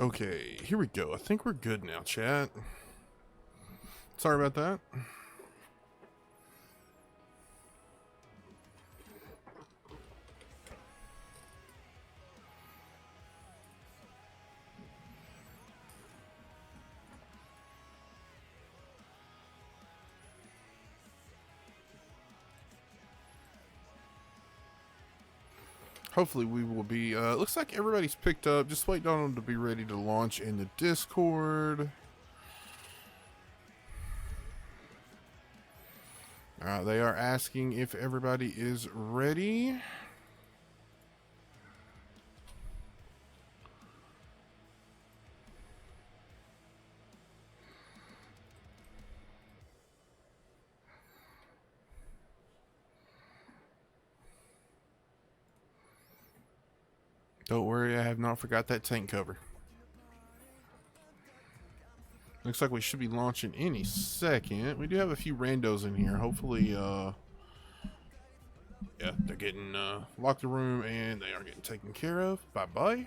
Okay, here we go. I think we're good now, chat. Sorry about that. Hopefully we will be, looks like everybody's picked up. Just waiting on them to be ready to launch in the Discord. They are asking if everybody is ready. Don't worry, I have not forgot that tank cover. Looks like we should be launching any second. We do have a few randos in here. Hopefully, yeah, they're getting locked the room and they are getting taken care of. Bye-bye.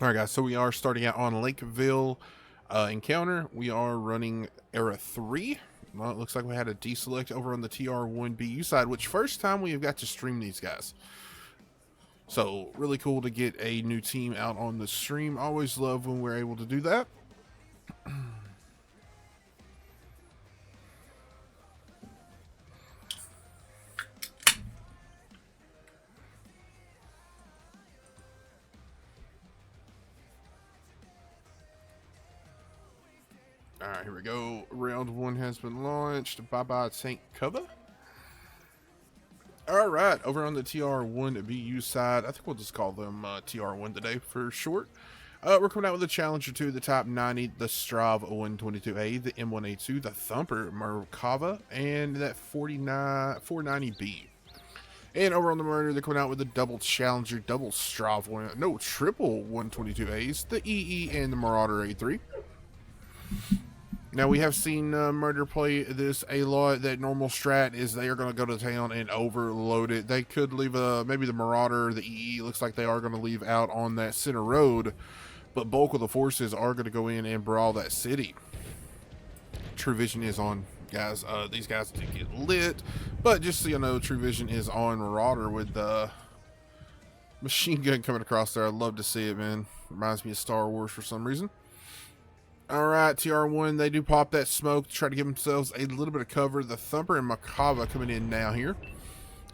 Alright guys, so we are starting out on Lakeville encounter. We are running Era 3. Well, it looks like we had a deselect over on the TR1BU side, which first time we have got to stream these guys. So, really cool to get a new team out on the stream. Always love when we're able to do that. Alright, here we go. Round 1 has been launched. Bye-bye tank cover. Alright, over on the TR1BU side, I think we'll just call them TR1 today for short. We're coming out with a Challenger 2, the Top 90, the Strav 122A, the M1A2, the Thumper Merkava, and that 490B. And over on the Murder, they're coming out with the double Challenger, double Strav, triple 122As, the EE, and the Marauder A3. Now, we have seen Murder play this a lot. That normal strat is they are going to go to town and overload it. They could leave maybe the Marauder, the EE, looks like they are going to leave out on that center road. But bulk of the forces are going to go in and brawl that city. True Vision is on, guys. These guys did get lit. But just so you know, True Vision is on Marauder with the machine gun coming across there. I'd love to see it, man. Reminds me of Star Wars for some reason. Alright, TR1, they do pop that smoke to try to give themselves a little bit of cover. The Thumper and Merkava coming in now here.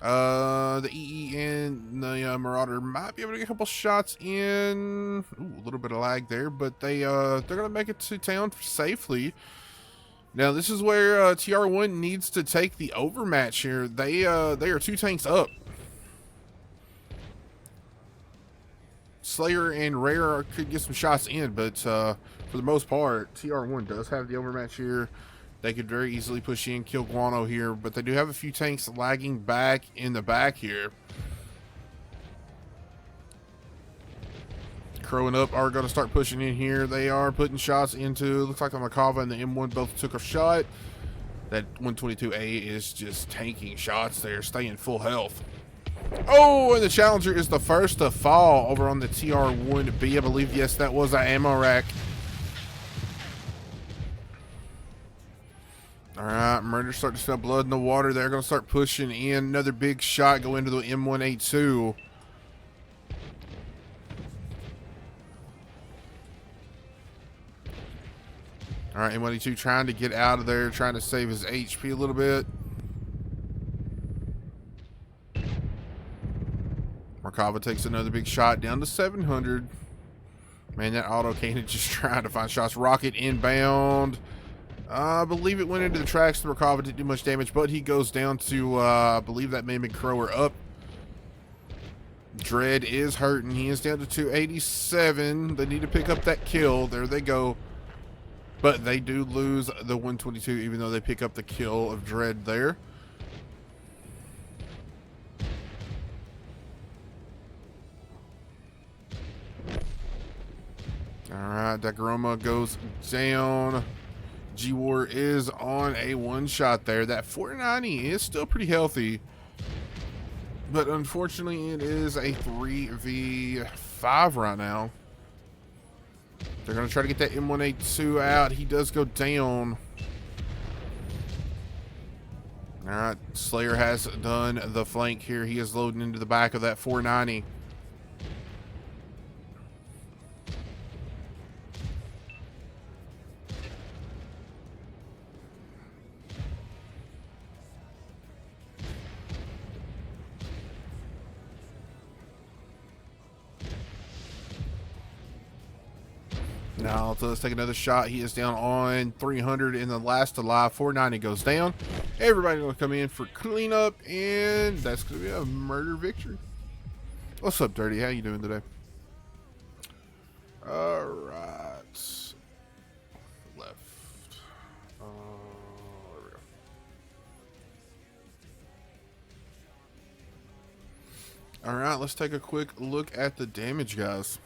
The EE and the Marauder might be able to get a couple shots in. Ooh, a little bit of lag there, but they're going to make it to town safely. Now, this is where TR1 needs to take the overmatch here. They are 2 tanks up. Slayer and Rare could get some shots in, but for the most part, TR1 does have the overmatch here. They could very easily push in, kill Guano here, but they do have a few tanks lagging back in the back here. Crow and Up are going to start pushing in here. They are putting shots into, looks like the Merkava and the M1 both took a shot. That 122A is just tanking shots there, staying full health. Oh, and the Challenger is the first to fall over on the TR1B. I believe, yes, that was an ammo rack. Alright, Murder starting to smell blood in the water. They're going to start pushing in. Another big shot go into the M1A2. Alright, M1A2 trying to get out of there, trying to save his HP a little bit. Merkava takes another big shot down to 700. Man, that auto cannon just trying to find shots. Rocket inbound. I believe it went into the tracks. The Merkava didn't do much damage, but he goes down to, I believe that Mammoth Crower up. Dread is hurting. He is down to 287. They need to pick up that kill. There they go. But they do lose the 122, even though they pick up the kill of Dread there. Alright, Dagroma goes down. G-War is on a one-shot there. That 490 is still pretty healthy. But unfortunately, it is a 3v5 right now. They're going to try to get that M1A2 out. He does go down. All right, Slayer has done the flank here. He is loading into the back of that 490. Now let's take another shot. He is down on 300 in the last alive. 490 goes down. Everybody going to come in for cleanup, and that's going to be a murder victory. What's up, Dirty? How you doing today? All right. Left. There we go. All right, let's take a quick look at the damage, guys.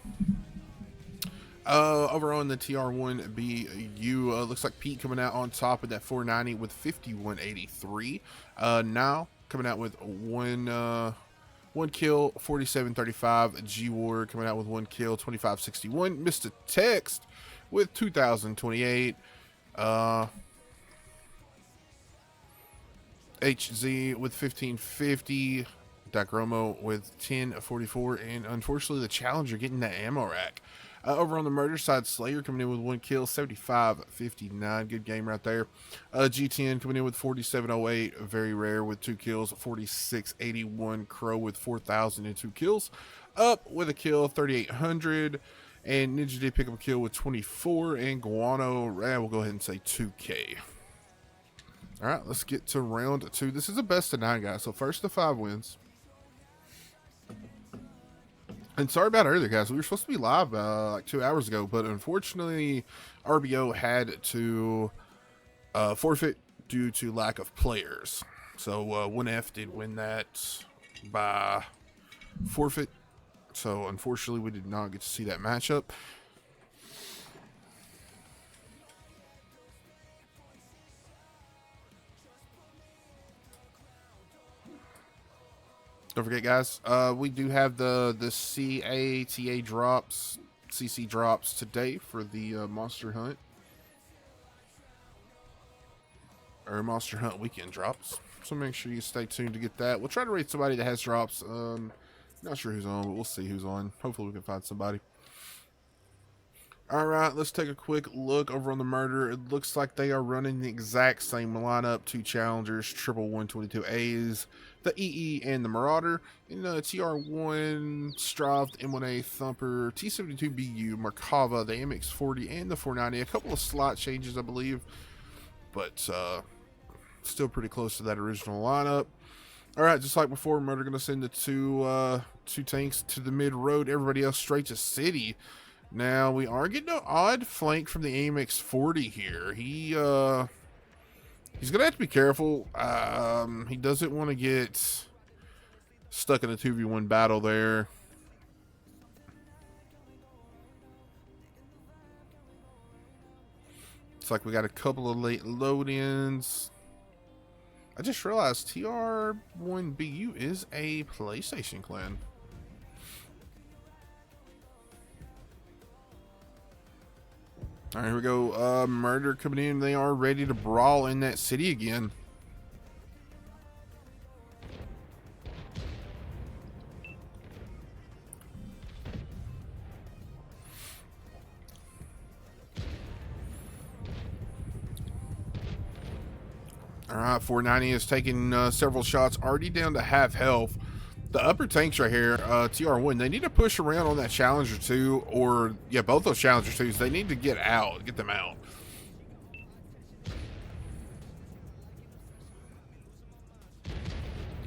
Over on the TR1BU, looks like Pete coming out on top of that 490 with 5183. Now coming out with one kill, 4735. G-War coming out with 1 kill, 2561. Mr. Text with 2028. HZ with 1550. Dacromo with 1044. And unfortunately, the Challenger getting that ammo rack. Over on the murder side, Slayer coming in with 1 kill, 7559. Good game right there. G10 coming in with 4708. Very rare with 2 kills, 4681. Crow with 4002 kills. Up with a kill, 3800. And Ninja did pick up a kill with 24. And Guano, we'll go ahead and say 2K. All right, let's get to round 2. This is a best of 9, guys. So first to 5 wins. And sorry about earlier, guys. We were supposed to be live like 2 hours ago, but unfortunately, RBO had to forfeit due to lack of players. So 1F did win that by forfeit. So unfortunately, we did not get to see that matchup. Don't forget, guys, we do have the CATA drops, CC drops today for the Monster Hunt. Or Monster Hunt weekend drops. So make sure you stay tuned to get that. We'll try to rate somebody that has drops. Not sure who's on, but we'll see who's on. Hopefully we can find somebody. Alright, let's take a quick look over on the murder. It looks like they are running the exact same lineup. 2 challengers, triple 122As, the EE and the Marauder. In the TR1, Strive, the M1A, Thumper, T72BU, Markava, the MX40, and the 490. A couple of slot changes, I believe. But still pretty close to that original lineup. Alright, just like before, Murder going to send the two tanks to the mid-road. Everybody else straight to city. Now, we are getting an odd flank from the AMX-40 here. He's going to have to be careful. He doesn't want to get stuck in a 2v1 battle there. It's like we got a couple of late load-ins. I just realized TR1BU is a PlayStation clan. All right, here we go. Murder coming in. They are ready to brawl in that city again. All right, 490 is taking several shots, already down to half health. The upper tanks right here, TR1, they need to push around on that Challenger 2, or, yeah, both those Challenger 2s. They need to get them out.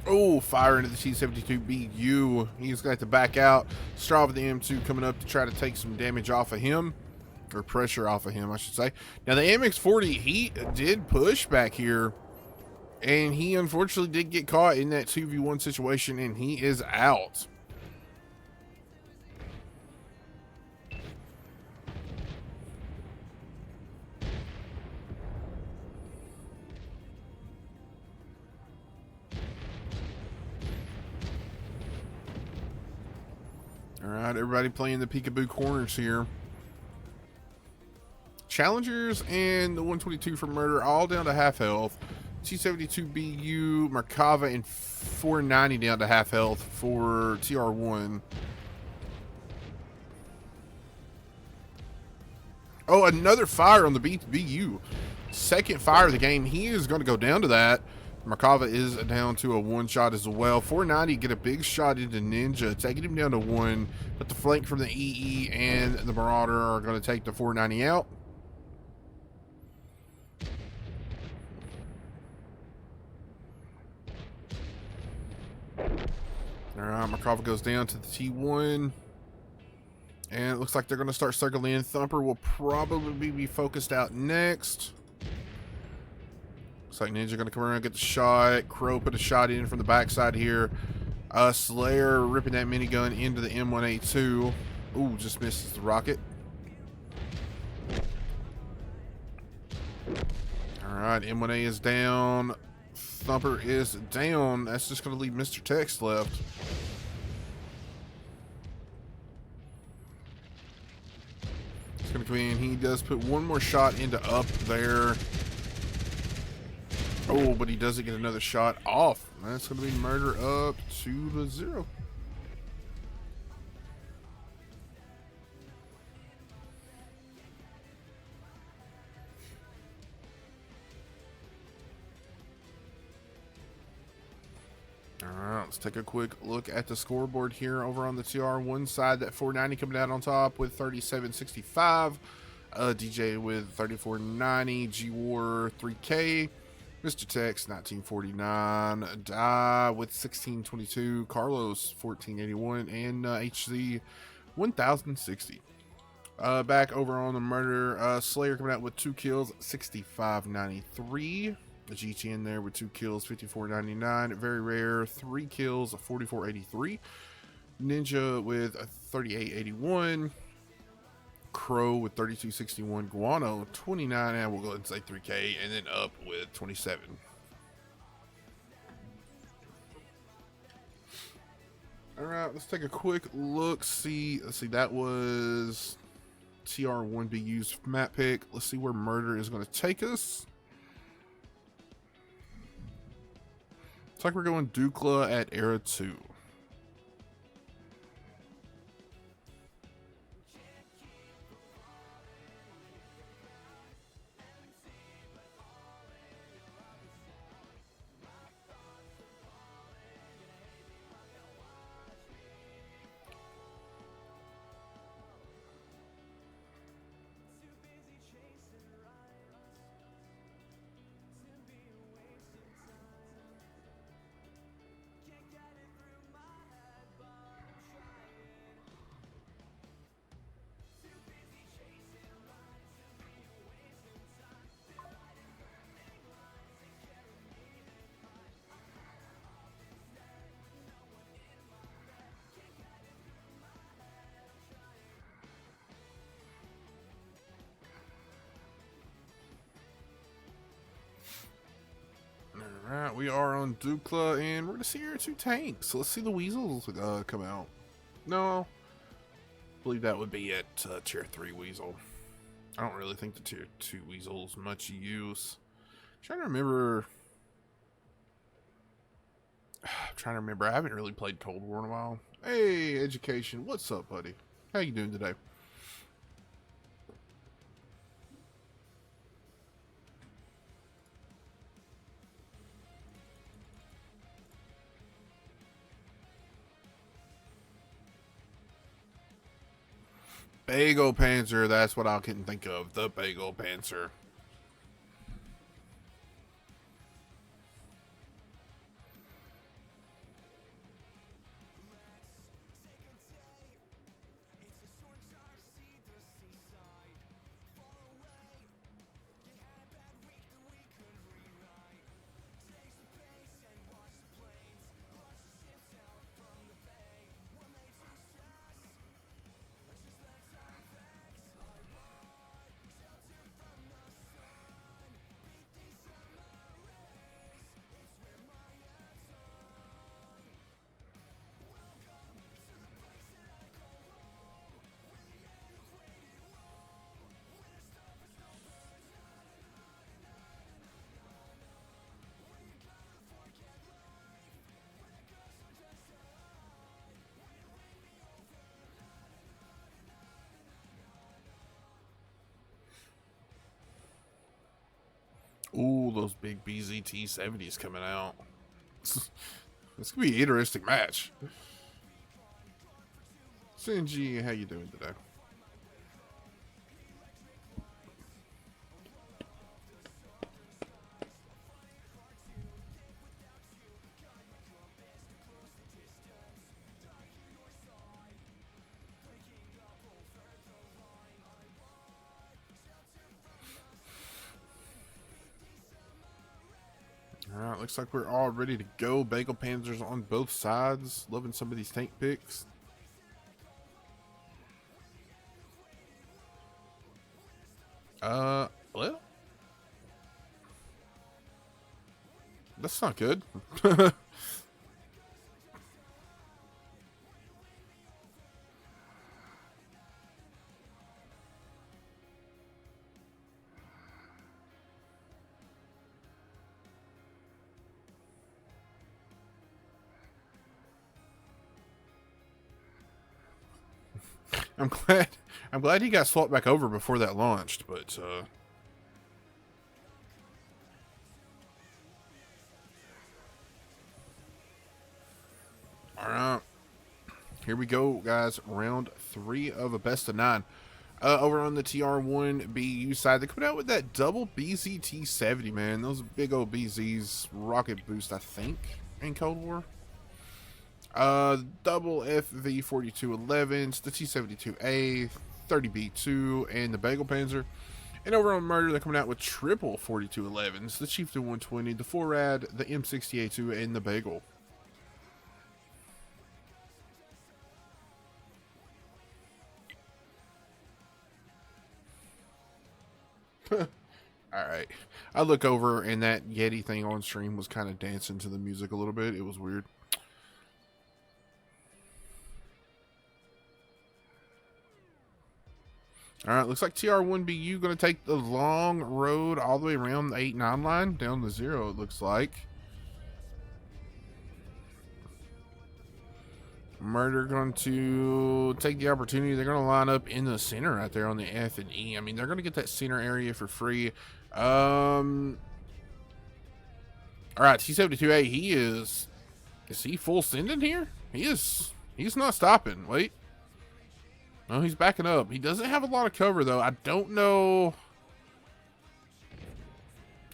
Oh, fire into the T72BU. He's going to have to back out. Straw with the M2 coming up to try to take some damage off of him, or pressure off of him, I should say. Now, the MX40, he did push back here. And he unfortunately did get caught in that 2v1 situation, and he is out. All right, everybody playing the peekaboo corners here. Challengers and the 122 for murder all down to half health. T72BU, Markava, and 490 down to half health for TR1. Oh, another fire on the BU. Second fire of the game. He is going to go down to that. Markava is down to a one shot as well. 490 get a big shot into Ninja, taking him down to one. But the flank from the EE and the Marauder are going to take the 490 out. Alright, Markava goes down to the T1. And it looks like they're going to start circling in. Thumper will probably be focused out next. Looks like Ninja going to come around and get the shot. Crow put a shot in from the backside here. Slayer ripping that minigun into the M1A2. Ooh, just misses the rocket. Alright, M1A is down. Thumper is down. That's just going to leave Mr. Tex left. He's going to come in. He does put one more shot into up there. Oh, but he doesn't get another shot off. That's going to be murder up 2-0. Alright, let's take a quick look at the scoreboard here over on the TR1 side. That 490 coming out on top with 3765. DJ with 3490. G-War 3K. Mr. Tex 1949. Die with 1622. Carlos 1481. And HZ 1060. Back over on the murder. Slayer coming out with 2 kills 6593. The GT in there with 2 kills, 54.99. Very rare, 3 kills, 44.83. Ninja with 38.81. Crow with 32.61. Guano 29, and we'll go ahead and say 3K, and then up with 27. All right, let's take a quick look. Let's see, that was TR1BU's map pick. Let's see where murder is going to take us. Looks like we're going Dukla at Era 2. Alright, we are on Dukla, and we're going to see our 2 tanks. So let's see the Weasels come out. No, I believe that would be at Tier 3 Weasel. I don't really think the Tier 2 Weasel's much use. I'm trying to remember. I haven't really played Cold War in a while. Hey, Education. What's up, buddy? How you doing today? Bagel Panzer, that's what I couldn't think of. The Bagel Panzer. Ooh, those big BZT-70s coming out. This could be an interesting match. Sinji, how you doing today? Alright, looks like we're all ready to go. Bagel Panzers on both sides. Loving some of these tank picks. Well, that's not good. I'm glad he got swapped back over before that launched, but all right, here we go, guys. Round 3 of a best of 9. Over on the TR1BU side, they're coming out with that double BZT-70, man. Those big old BZs, rocket boost, I think, in Cold War. Double FV4211s, the T72A, 30B2, and the Bagel Panzer. And over on Murder, they're coming out with triple 4211s, the Chieftain 120, the 4RAD, the M60A2, and the Bagel. Alright. I look over, and that Yeti thing on stream was kind of dancing to the music a little bit. It was weird. Alright, looks like TR1BU going to take the long road all the way around the 8-9 line, down to 0, it looks like. Murder going to take the opportunity. They're going to line up in the center right there on the F and E. I mean, they're going to get that center area for free. Alright, T72A, he is he full sending here? He is. He's not stopping. Wait. No, he's backing up. He doesn't have a lot of cover, though. I don't know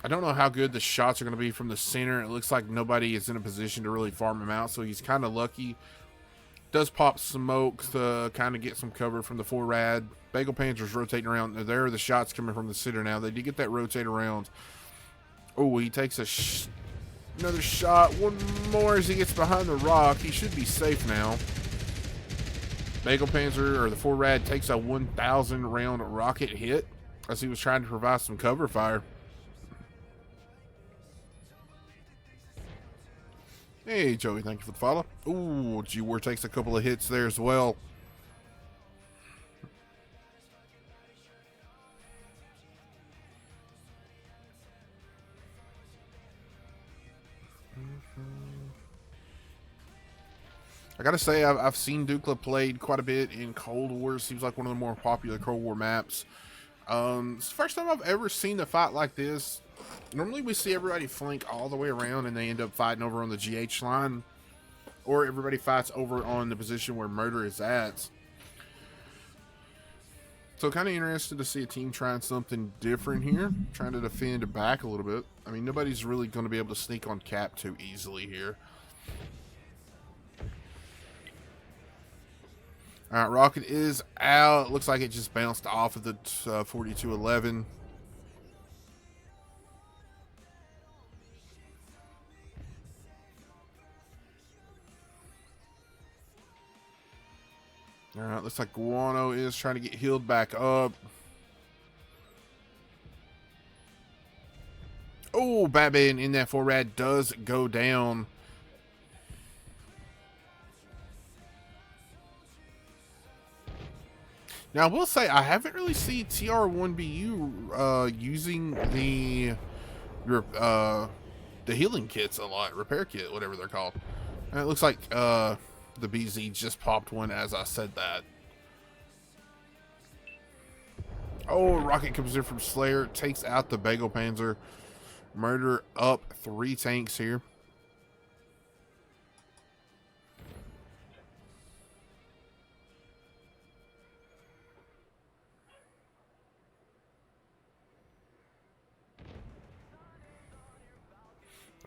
how good the shots are going to be from the center. It looks like nobody is in a position to really farm him out, so he's kind of lucky. Does pop smoke to kind of get some cover from the 4RAD. Bagel Panzer's rotating around. There are the shots coming from the center now. They did get that rotate around. Oh, he takes another shot. One more as he gets behind the rock. He should be safe now. Bagel Panzer, or the 4RAD, takes a 1,000 round rocket hit as he was trying to provide some cover fire. Hey, Joey, thank you for the follow. Ooh, G-War takes a couple of hits there as well. I gotta say, I've seen Dukla played quite a bit in Cold War. Seems like one of the more popular Cold War maps. It's the first time I've ever seen a fight like this. Normally we see everybody flank all the way around and they end up fighting over on the GH line. Or everybody fights over on the position where Murder is at. So kind of interested to see a team trying something different here. Trying to defend back a little bit. I mean, nobody's really going to be able to sneak on cap too easily here. Alright, rocket is out. Looks like it just bounced off of the 4211. Alright, looks like Guano is trying to get healed back up. Oh, Batman in that 4RAD does go down. Now, I will say, I haven't really seen TR1BU using the healing kits a lot. Repair kit, whatever they're called. And it looks like the BZ just popped one as I said that. Oh, rocket comes in from Slayer. Takes out the Bagel Panzer. Murder up 3 tanks here.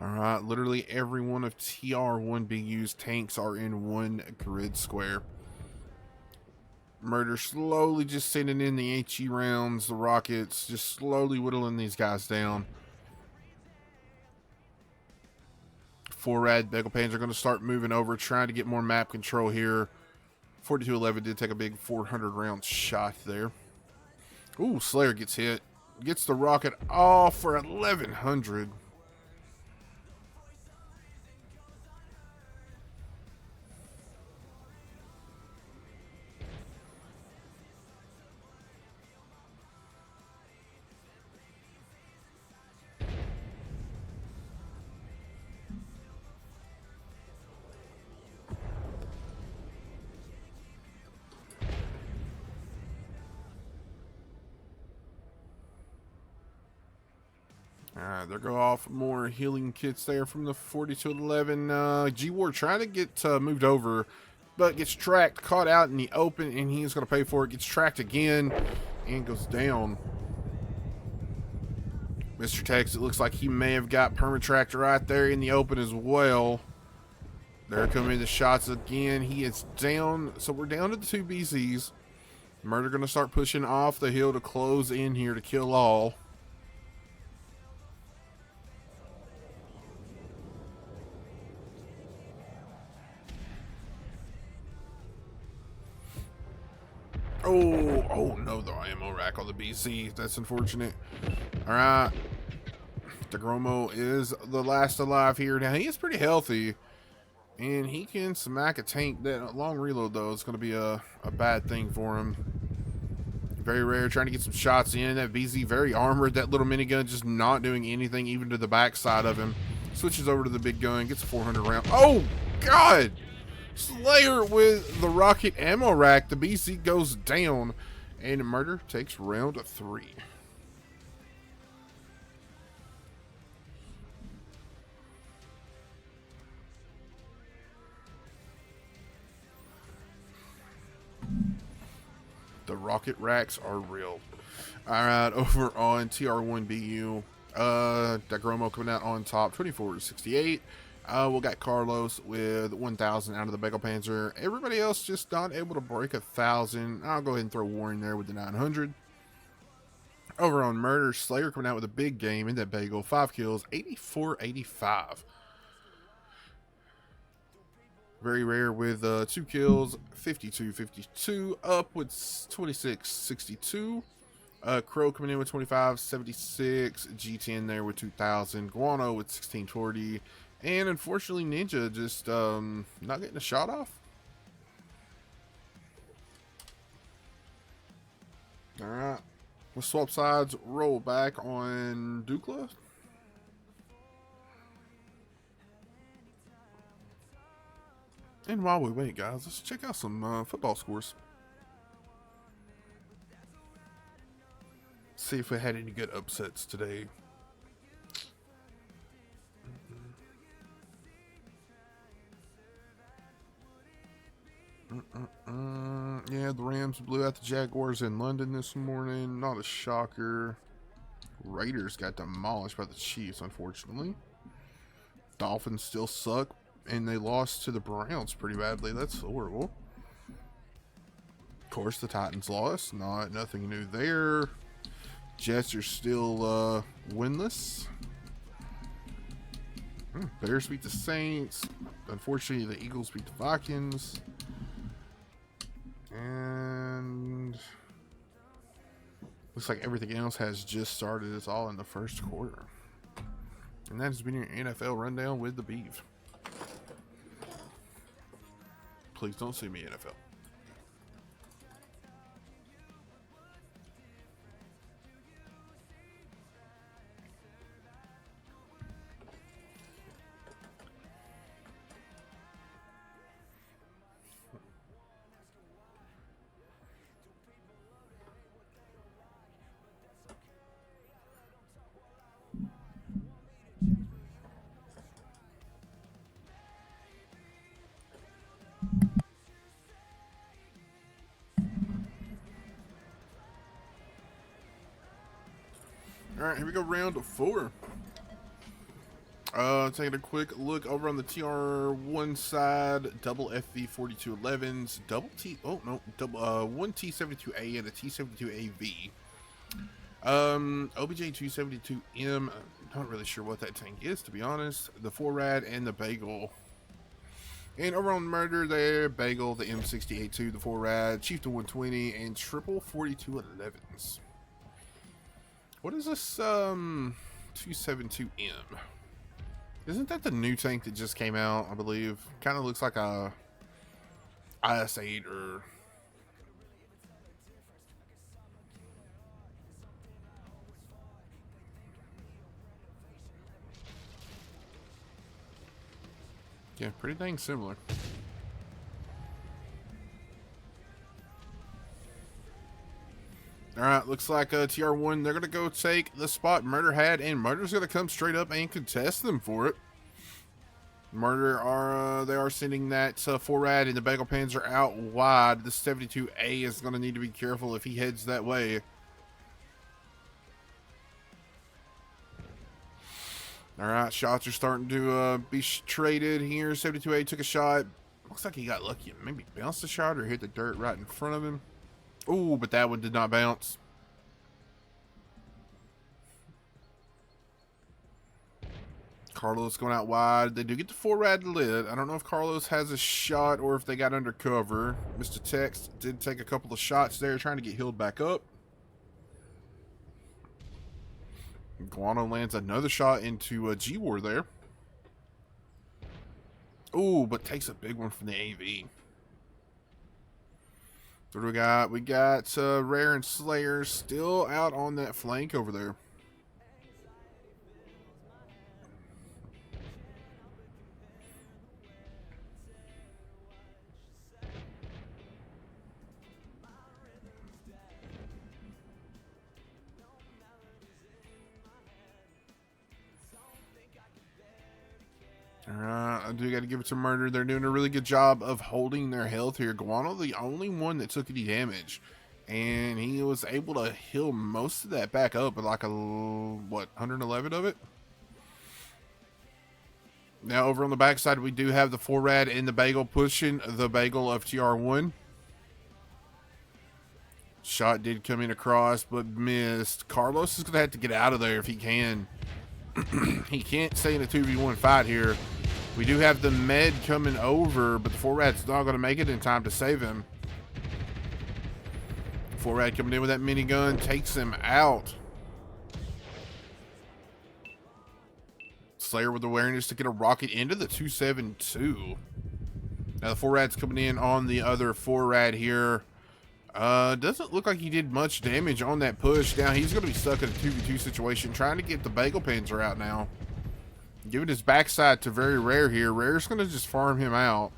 Alright, literally every one of TR1BU's tanks are in one grid square. Murder slowly just sending in the HE rounds, the rockets, just slowly whittling these guys down. 4 Rad Bagel Pans are going to start moving over, trying to get more map control here. 4211 did take a big 400 round shot there. Ooh, Slayer gets hit. Gets the rocket off for 1100. Alright, there go off more healing kits there from the 4211. G-War trying to get moved over, but gets tracked, caught out in the open, and he's going to pay for it. Gets tracked again, and goes down. Mr. Tex, it looks like he may have got permatracked right there in the open as well. There coming the shots again. He is down, so we're down to the 2 BZs. Murder going to start pushing off the hill to close in here to kill all. Oh no, the ammo rack on the BC. That's unfortunate. All right. DeGromo is the last alive here. Now, he is pretty healthy, and he can smack a tank. That long reload, though, is going to be a bad thing for him. Very rare, trying to get some shots in. That BZ very armored. That little minigun just not doing anything, even to the backside of him. Switches over to the big gun, gets a 400 round. Oh, God! Slayer with the rocket ammo rack. The BC goes down, and Murder takes round 3. The rocket racks are real. Alright, over on TR1BU. Dagromo coming out on top, 24-68. We got Carlos with 1,000 out of the Bagel Panzer. Everybody else just not able to break 1,000. I'll go ahead and throw Warren there with the 900. Over on Murder, Slayer coming out with a big game in that Bagel. 5 kills, 84-85. Very rare with 2 kills, 52-52. Up with 26-62. Crow coming in with 25-76. G10 there with 2,000. Guano with 1640. And unfortunately, Ninja just not getting a shot off. Alright. We'll swap sides, roll back on Dukla. And while we wait, guys, let's check out some football scores. See if we had any good upsets today. Yeah, the Rams blew out the Jaguars in London this morning. Not a shocker. Raiders got demolished by the Chiefs, unfortunately. Dolphins still suck, and they lost to the Browns pretty badly. That's horrible. Of course, the Titans lost. Nothing new there. Jets are still winless. Bears beat the Saints. Unfortunately, the Eagles beat the Vikings. And looks like everything else has just started. It's all in the first quarter. And that has been your NFL rundown with the Beef. Please don't sue me, NFL. Alright, here we go, round 4. Taking a quick look over on the TR1 side, double FV4211s, one T72A and a T72AV. OBJ 272M, not really sure what that tank is, to be honest. The 4RAD and the Bagel. And over on Murder there, Bagel, the M60A2, the 4RAD, Chieftain 120, and triple 4211s. What is this, 272M? Isn't that the new tank that just came out, I believe? Kind of looks like a IS-8 or... Yeah, pretty dang similar. Alright, looks like TR1, they're going to go take the spot Murder had, and Murder's going to come straight up and contest them for it. Murder they are sending that 4RAD, and the Bagel Pans are out wide. The 72A is going to need to be careful if he heads that way. Alright, shots are starting to be traded here. 72A took a shot. Looks like he got lucky and maybe bounced a shot or hit the dirt right in front of him. Ooh, but that one did not bounce. Carlos going out wide. They do get the 4RAD lit. I don't know if Carlos has a shot or if they got under cover. Mr. Text did take a couple of shots there trying to get healed back up. Guano lands another shot into a G-War there. Ooh, but takes a big one from the AV. What do we got? We got Rare and Slayer still out on that flank over there. Alright, I do got to give it to Murder. They're doing a really good job of holding their health here. Guano, the only one that took any damage. And he was able to heal most of that back up at like a, what, 111 of it? Now over on the backside, we do have the 4RAD and the Bagel pushing the Bagel of TR1. Shot did come in across, but missed. Carlos is going to have to get out of there if he can. He can't stay in a 2v1 fight here. We do have the med coming over, but the 4RAD's not going to make it in time to save him. 4RAD coming in with that minigun, takes him out. Slayer with awareness to get a rocket into the 272. Now the 4RAD's coming in on the other 4RAD here. Doesn't look like he did much damage on that push. Now he's going to be stuck in a 2v2 situation, trying to get the Bagel Pins are out now. Giving his backside to very Rare here. Rare's going to just farm him out.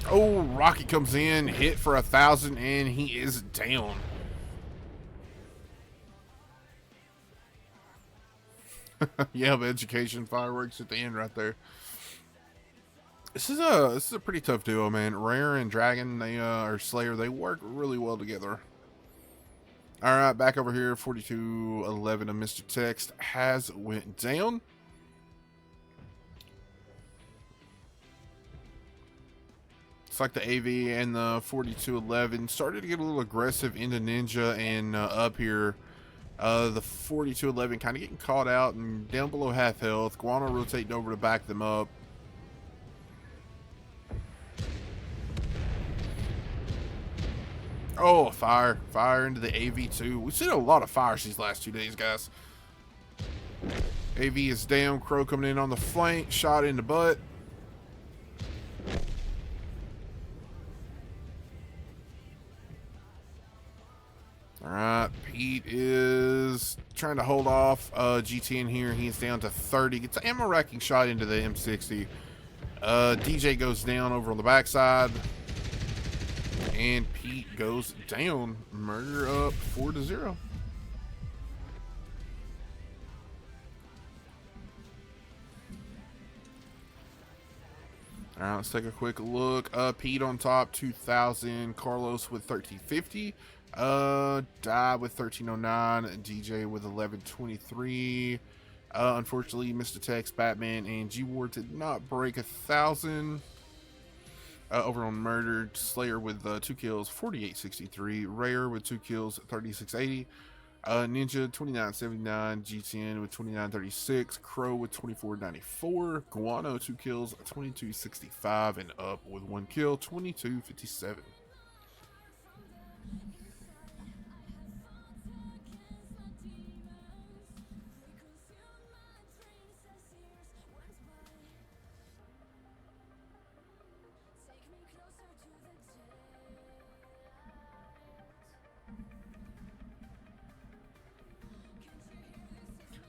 Oh, rocket comes in, hit for 1,000, and he is down. Yeah, but education fireworks at the end right there. This is a pretty tough duo, man. Rare and Dragon, they or Slayer, they work really well together. All right, back over here. 4211 of Mr. Text has went down. It's like the AV and the 4211 started to get a little aggressive into Ninja and up here. The 4211 kind of getting caught out and down below half health. Guano rotating over to back them up. Oh, fire into the AV2. We've seen a lot of fires these last 2 days, guys. AV is down. Crow coming in on the flank. Shot in the butt. Alright, Pete is trying to hold off GTN here. He's down to 30. Gets an ammo racking shot into the M60. DJ goes down over on the backside. And Pete goes down. Murder up 4-0. All right, let's take a quick look. Pete on top, 2,000. Carlos with 1350. Die with 1309. DJ with 1123. Unfortunately, Mr. Tex, Batman, and G Ward did not break 1,000. Over on Murdered, Slayer with 2 kills, 4863. Rare with 2 kills, 3680. Ninja 2979, GTN with 2936, Crow with 2494, Guano 2 kills, 2265, and Up with 1 kill, 2257.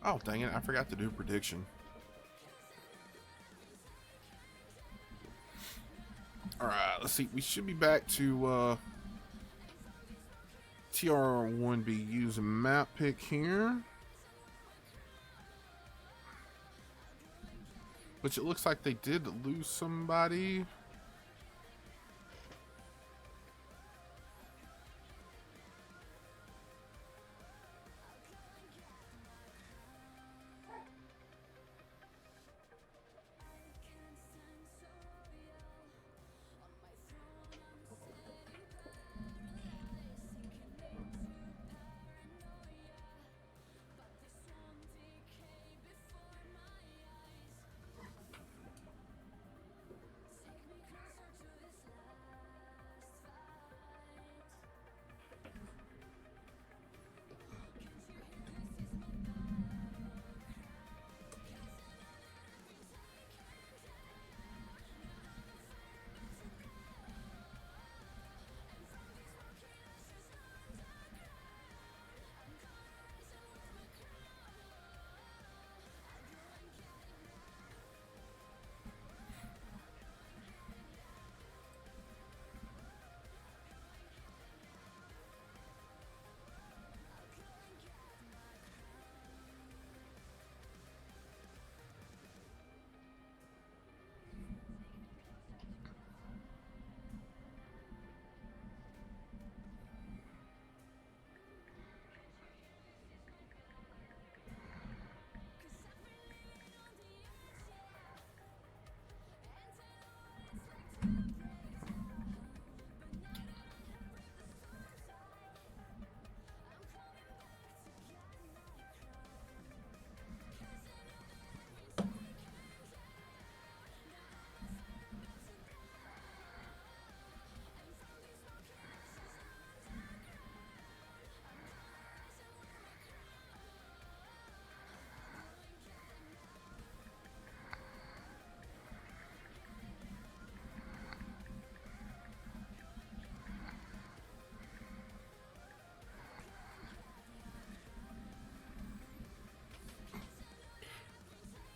Oh, dang it, I forgot to do a prediction. Alright, let's see. We should be back to TR1BU's map pick here. Which it looks like they did lose somebody.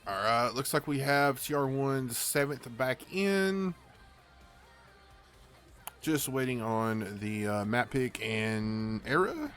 Alright, looks like we have TR1's 7th back in. Just waiting on the map pick and era.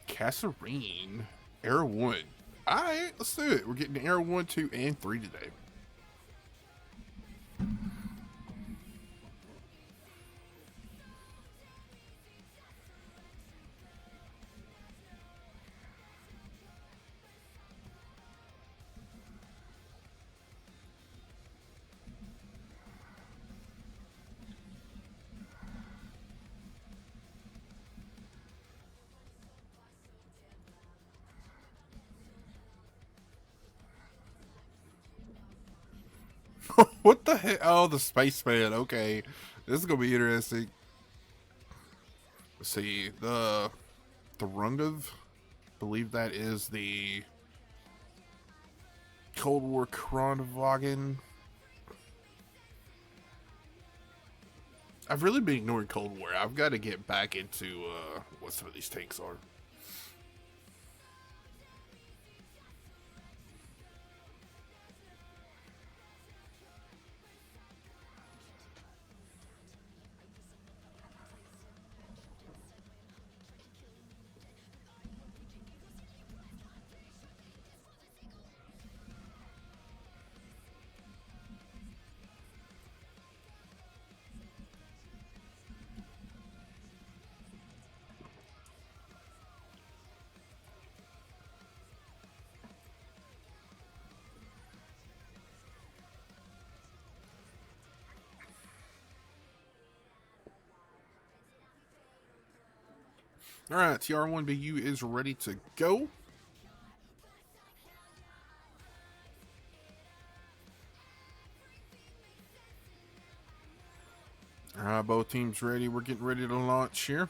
Kasserine, Era 1. Alright, let's do it. We're getting Era 1, 2, and 3 today. What the heck? Oh, the spaceman. Okay. This is gonna be interesting. Let's see, the Rungov, believe that is the Cold War Kronwagen. I've really been ignoring Cold War. I've got to get back into what some of these tanks are. All right, TR1BU is ready to go. All right, both teams ready. We're getting ready to launch here.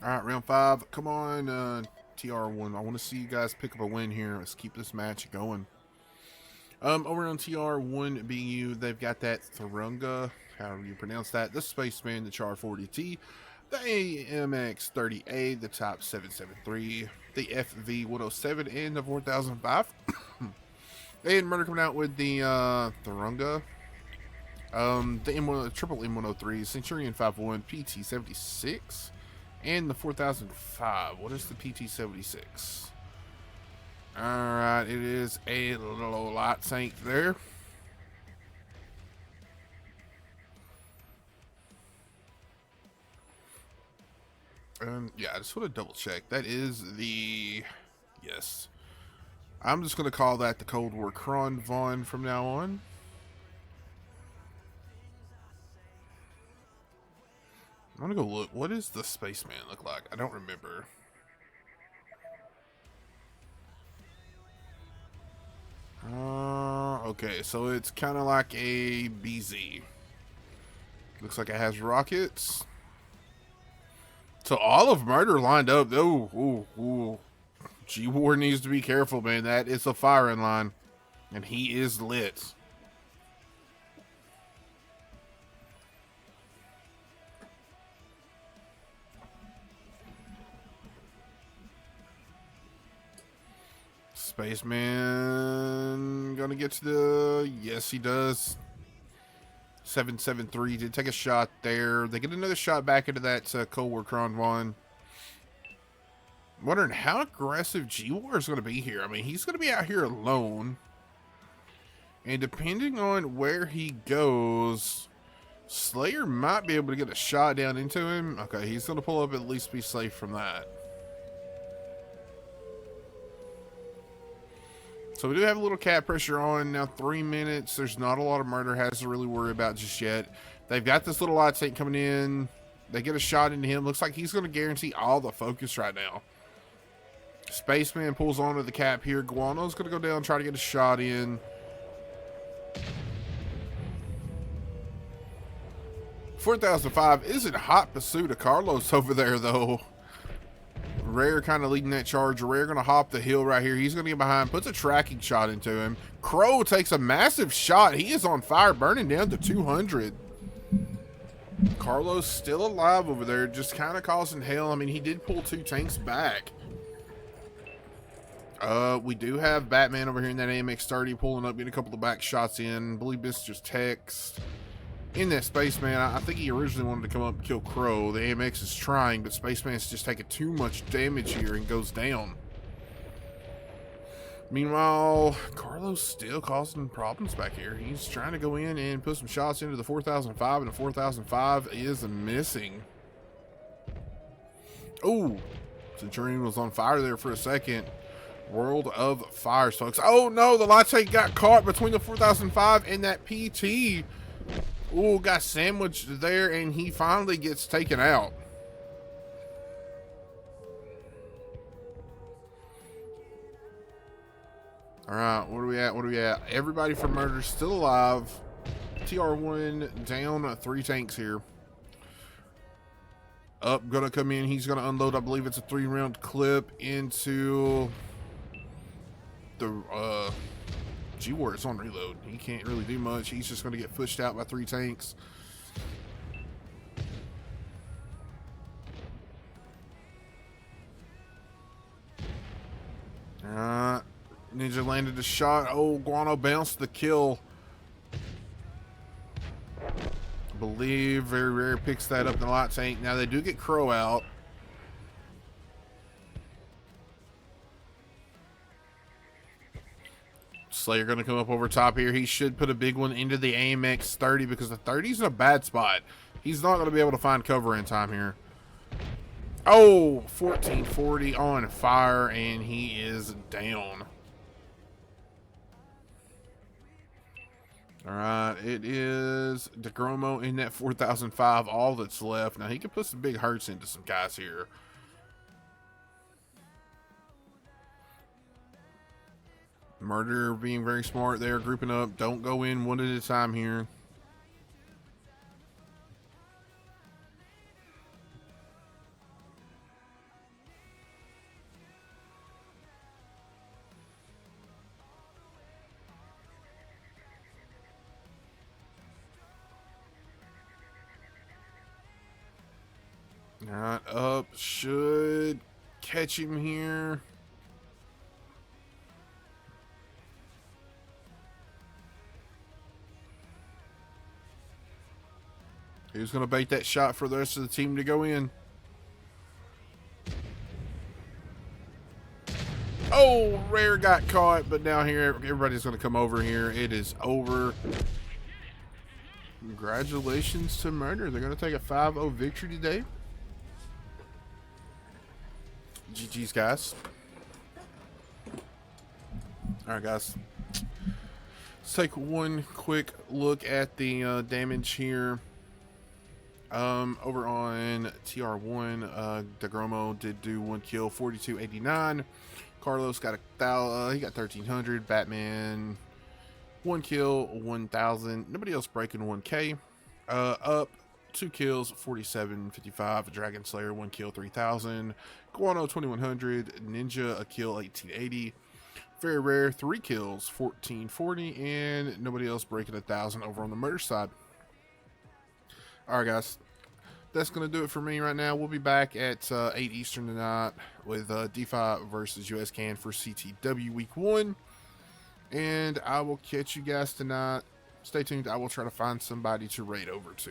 All right, round 5. Come on, TR1. I want to see you guys pick up a win here. Let's keep this match going. Over on TR1BU, they've got that Thurunga, however you pronounce that, the Spaceman, the Char 40T, the AMX-30A, the Type 773, the FV-107, and the 4005. And Murder coming out with the Thurunga, the M1, triple M103, Centurion 51, PT-76, and the 4005. What is the PT-76? Alright, it is a little light tank there. Yeah, I just want to double check. That is the... Yes. I'm just going to call that the Cold War Kron Vaughn from now on. I'm going to go look. What does the Spaceman look like? I don't remember. Okay, so it's kind of like a BZ. Looks like it has rockets. So all of Murder lined up. Ooh. G-War needs to be careful, man. That is a firing line. And he is lit. Spaceman gonna get to the... Yes, he does. 773 did take a shot there. They get another shot back into that Cold War Kron Vaughn. Wondering how aggressive G-War is going to be here. I mean, he's going to be out here alone. And depending on where he goes, Slayer might be able to get a shot down into him. Okay, he's going to pull up, at least be safe from that. So we do have a little cap pressure on. Now 3 minutes. There's not a lot of Murder has to really worry about just yet. They've got this little light tank coming in. They get a shot into him. Looks like he's going to guarantee all the focus right now. Spaceman pulls onto the cap here. Guano's going to go down and try to get a shot in. $4,005 is in hot pursuit of Carlos over there, though. Rare kind of leading that charge. Rare going to hop the hill right here. He's going to get behind, puts a tracking shot into him. Crow takes a massive shot. He is on fire, burning down to 200. Carlos still alive over there, just kind of causing hell. I mean, he did pull 2 tanks back. We do have Batman over here in that AMX-30 pulling up, getting a couple of back shots in. I believe this is just text. In that Spaceman, I think he originally wanted to come up and kill Crow. The AMX is trying, but Spaceman's just taking too much damage here and goes down. Meanwhile, Carlos still causing problems back here. He's trying to go in and put some shots into the 4005, and the 4005 is missing. Oh, Centurion was on fire there for a second. World of Fires, folks. Oh no, the latte got caught between the 4005 and that PT. Oh, got sandwiched there, and he finally gets taken out. All right, what are we at? What are we at? Everybody for murder still alive. TR1 down 3 tanks here. Up, gonna come in. He's gonna unload. I believe it's a 3-round clip into the G-War. It's on reload. He can't really do much. He's just gonna get pushed out by 3 tanks. All right. Ninja landed the shot. Oh, Guano bounced the kill. I believe Very Rare picks that up in the light tank. Now they do get Crow out. Slayer going to come up over top here. He should put a big one into the AMX 30 because the 30's in a bad spot. He's not going to be able to find cover in time here. Oh, 1440 on fire, and he is down. All right, it is DeGromo in that 4005, all that's left. Now, he can put some big hurts into some guys here. Murder being very smart there, grouping up. Don't go in one at a time here. All right, up should catch him here. Who's going to bait that shot for the rest of the team to go in? Oh, Rare got caught, but now here everybody's going to come over here. It is over. Congratulations to Murder. They're going to take a 5-0 victory today. GG's, guys. All right, guys. Let's take one quick look at the damage here. Over on TR1, DeGromo did do 1 kill, 4289. Carlos got he got 1300. Batman 1 kill, 1000. Nobody else breaking 1K. Up 2 kills, 4755. Dragon Slayer 1 kill, 3000. Guano 2100. Ninja a kill, 1880. Very Rare 3 kills, 1440, and nobody else breaking 1000 over on the murder side. Alright, guys, that's going to do it for me right now. We'll be back at 8 Eastern tonight with DeFi versus USCAN for CTW Week 1. And I will catch you guys tonight. Stay tuned. I will try to find somebody to raid over to.